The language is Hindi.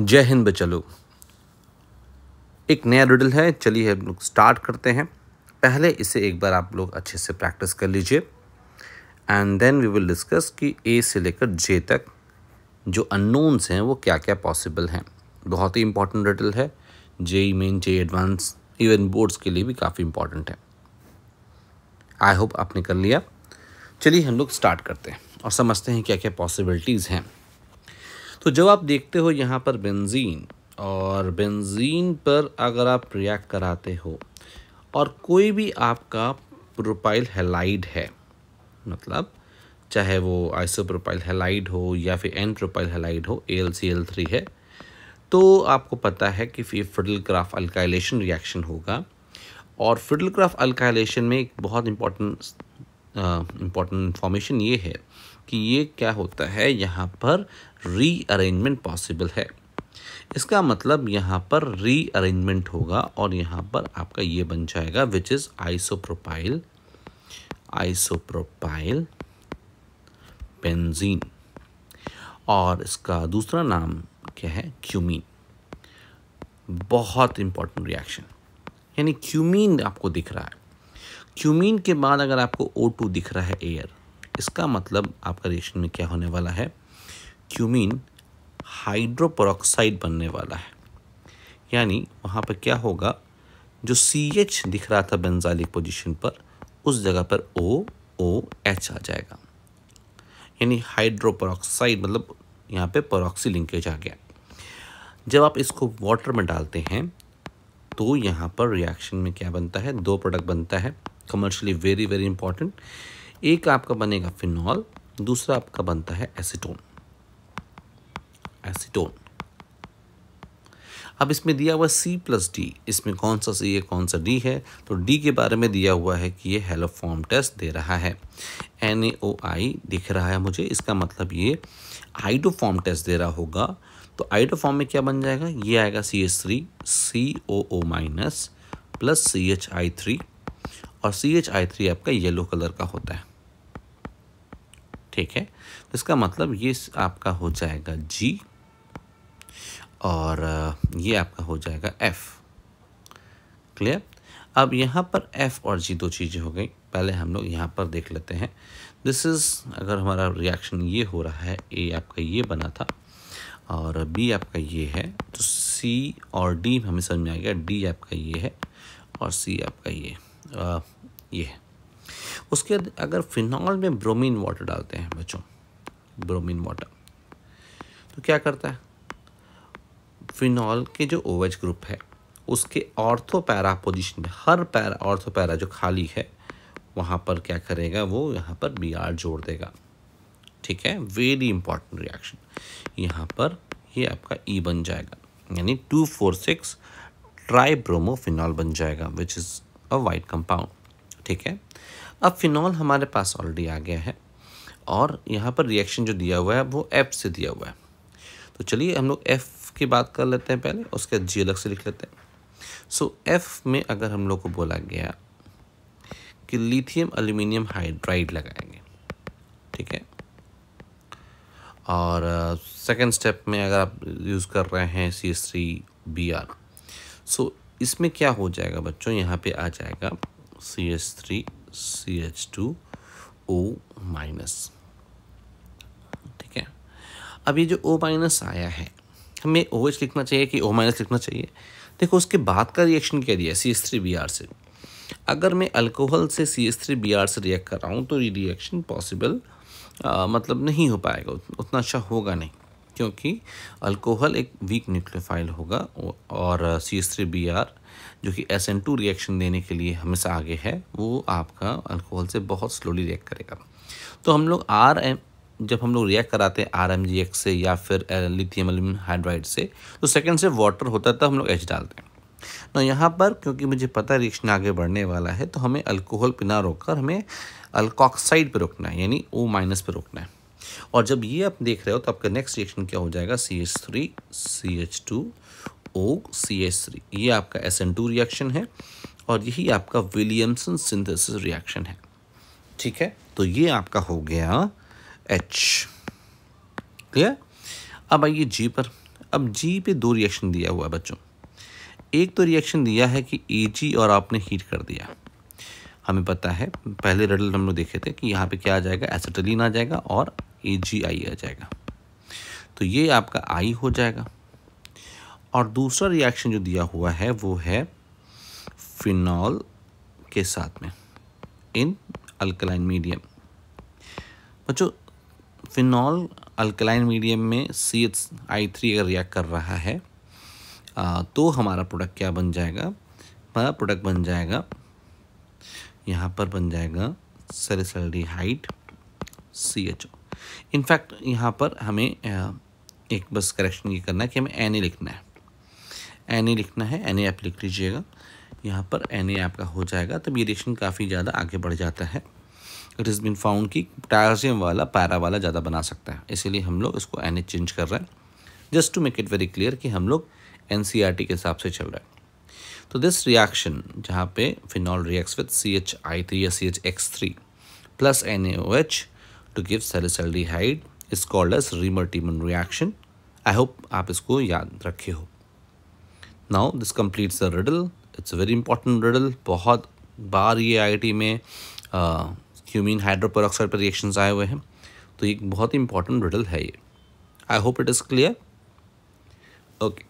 जय हिंद बच्चों। एक नया रिडल है, चलिए हम लोग स्टार्ट करते हैं। पहले इसे एक बार आप लोग अच्छे से प्रैक्टिस कर लीजिए and then we will discuss कि ए से लेकर जे तक जो अननोन्स हैं वो क्या क्या पॉसिबल हैं। बहुत ही इंपॉर्टेंट रिडल है, जेई मेन, जे एडवांस, इवन बोर्ड्स के लिए भी काफ़ी इंपॉर्टेंट है। आई होप आपने कर लिया। चलिए हम लोग स्टार्ट करते हैं और समझते हैं क्या क्या पॉसिबिलिटीज़ हैं। तो जब आप देखते हो यहाँ पर बेंजीन, और बेंजीन पर अगर आप रिएक्ट कराते हो और कोई भी आपका प्रोपाइल हैलाइड है, मतलब चाहे वो आइसोप्रोपाइल हैलाइड हो या फिर एन प्रोपाइल हैलाइड हो, AlCl3 है, तो आपको पता है कि फिर फिडलक्राफ्ट अल्काइलेशन रिएक्शन होगा। और फिडलक्राफ्ट अल्काइलेशन में एक बहुत इम्पॉर्टेंट इंफॉर्मेशन ये है कि ये क्या होता है, यहाँ पर रीअरेंजमेंट पॉसिबल है। इसका मतलब यहाँ पर रीअरेंजमेंट होगा और यहाँ पर आपका ये बन जाएगा विच इज़ आइसोप्रोपाइल बेंजीन। और इसका दूसरा नाम क्या है, क्यूमीन। बहुत इंपॉर्टेंट रिएक्शन, यानी क्यूमीन आपको दिख रहा है। क्यूमीन के बाद अगर आपको O2 दिख रहा है, एयर, इसका मतलब आपका रिएक्शन में क्या होने वाला है, क्यूमीन हाइड्रोपेरोक्साइड बनने वाला है। यानी वहाँ पर क्या होगा, जो CH दिख रहा था बेंजाइलिक पोजीशन पर, उस जगह पर OOH आ जाएगा। यानी हाइड्रोपेरोक्साइड, मतलब यहाँ पे पेरोक्सी लिंकेज आ गया। जब आप इसको वाटर में डालते हैं तो यहाँ पर रिएक्शन में क्या बनता है, दो प्रोडक्ट बनता है, कमर्शियली वेरी वेरी इंपॉर्टेंट। एक आपका बनेगा फिनॉल, दूसरा आपका बनता है एसीटोन। अब इसमें दिया हुआ C+D, इसमें कौन सा C है कौन सा D है, तो D के बारे में दिया हुआ है कि ये हेलोफॉर्म टेस्ट दे रहा है। NaOI दिख रहा है मुझे, इसका मतलब ये आइडोफॉर्म टेस्ट दे रहा होगा। तो आइडोफॉर्म में क्या बन जाएगा, ये आएगा CH3 COO- प्लस CHI3, और CHI3 आपका येलो कलर का होता है, ठीक है। तो इसका मतलब ये आपका हो जाएगा G और ये आपका हो जाएगा F। क्लियर। अब यहाँ पर F और G दो चीज़ें हो गई। पहले हम लोग यहाँ पर देख लेते हैं। दिस इज़, अगर हमारा रिएक्शन ये हो रहा है, A आपका ये बना था और B आपका ये है, तो C और D हमें समझ में आ गया। D आपका ये है और C आपका ये है। उसके बाद अगर फिनॉल में ब्रोमीन वाटर डालते हैं बच्चों, ब्रोमीन वाटर, तो क्या करता है, फिनॉल के जो OH ग्रुप है उसके ऑर्थो पैरा पोजीशन में, हर पैरा ऑर्थो पैरा जो खाली है वहाँ पर क्या करेगा, वो यहाँ पर Br जोड़ देगा, ठीक है। Very important reaction. यहाँ पर ये आपका E बन जाएगा, यानी 2,4,6 ट्राइब्रोमोफिनॉल बन जाएगा which is a white compound, ठीक है। अब फिनॉल हमारे पास ऑलरेडी आ गया है और यहाँ पर रिएक्शन जो दिया हुआ है वो F से दिया हुआ है। तो चलिए हम लोग F की बात कर लेते हैं पहले, उसके बाद G अलग से लिख लेते हैं। सो F में अगर हम लोग को बोला गया कि लिथियम एल्यूमिनियम हाइड्राइड लगाएंगे, ठीक है। और सेकंड स्टेप में अगर आप यूज़ कर रहे हैं CH3Br, सो इसमें क्या हो जाएगा बच्चों, यहाँ पे आ जाएगा CH3 CH2O-, ठीक है। अब ये जो O- आया है, हमें OH लिखना चाहिए कि O- लिखना चाहिए। देखो उसके बाद का रिएक्शन क्या दिया है, CH3Br से। अगर मैं अल्कोहल से CH3Br से रिएक्ट कर रहा हूँ तो ये रिएक्शन पॉसिबल मतलब नहीं हो पाएगा, उतना अच्छा होगा नहीं, क्योंकि अल्कोहल एक वीक न्यूक्लियोफाइल होगा और CH3Br जो कि SN2 रिएक्शन देने के लिए हमेशा आगे है, वो आपका अल्कोहल से बहुत स्लोली रिएक्ट करेगा। तो हम लोग जब हम लोग रिएक्ट कराते हैं RMgX से या फिर लिथियम एल्यूमिनियम हाइड्राइड से, तो सेकंड से वाटर होता है तब हम लोग H डालते हैं ना। यहाँ पर क्योंकि मुझे पता है रिएक्शन आगे बढ़ने वाला है, तो हमें अल्कोहल पे ना रोककर हमें अल्कोक्साइड पे रोकना है, यानी O- पे रोकना है। और जब ये आप देख रहे हो तो आपका नेक्स्ट रिएक्शन क्या हो जाएगा, CH3 CH2O CH3, ये आपका SN2 रिएक्शन है और यही आपका विलियमसन सिंथेसिस रिएक्शन है, ठीक है। तो ये आपका हो गया H। क्लियर। अब आइए G पर। अब जी पे दो रिएक्शन दिया हुआ है बच्चों। एक तो रिएक्शन दिया है कि Ag और आपने हीट कर दिया। हमें पता है पहले रिडल हम लोग देखे थे कि यहाँ पे क्या आ जाएगा, एसिटिलीन आ जाएगा और AgI आ जाएगा, तो ये आपका I हो जाएगा। और दूसरा रिएक्शन जो दिया हुआ है वो है फिनॉल के साथ में इन अल्कलाइन मीडियम। बच्चों फिनॉल अल्कलाइन मीडियम में CH3 अगर रिएक्ट कर रहा है तो हमारा प्रोडक्ट क्या बन जाएगा, हमारा प्रोडक्ट बन जाएगा, यहाँ पर बन जाएगा सैलिसल्डिहाइड CHO। इनफैक्ट यहाँ पर हमें एक बस करेक्शन ये करना है कि हमें Na लिखना है, Na लिखना है, Na आप लिख लीजिएगा, यहाँ पर Na आपका हो जाएगा। तब ये रिएक्शन काफ़ी ज़्यादा आगे बढ़ जाता है। इट इज़ बीन फाउंड कि पोटेशियम वाला पैरा वाला ज़्यादा बना सकता है, इसीलिए हम लोग इसको Na चेंज कर रहे हैं, just to make it very clear कि हम लोग NCERT के हिसाब से चल रहा है। तो दिस रिएक्शन जहाँ पे फिनॉल रिएक्ट्स विद CHI3 या CHX3 plus NaOH to give salicylaldehyde is called as Reimer Tiemann reaction. I hope आप इसको याद रखे हो। Now this completes the riddle. It's a very important riddle. बहुत बार ये IIT में ह्यूमिन हाइड्रोपेरोक्साइड पर रिएक्शंस आए हुए हैं, तो एक बहुत ही इंपॉर्टेंट रिडल है ये। I hope it is clear. Okay.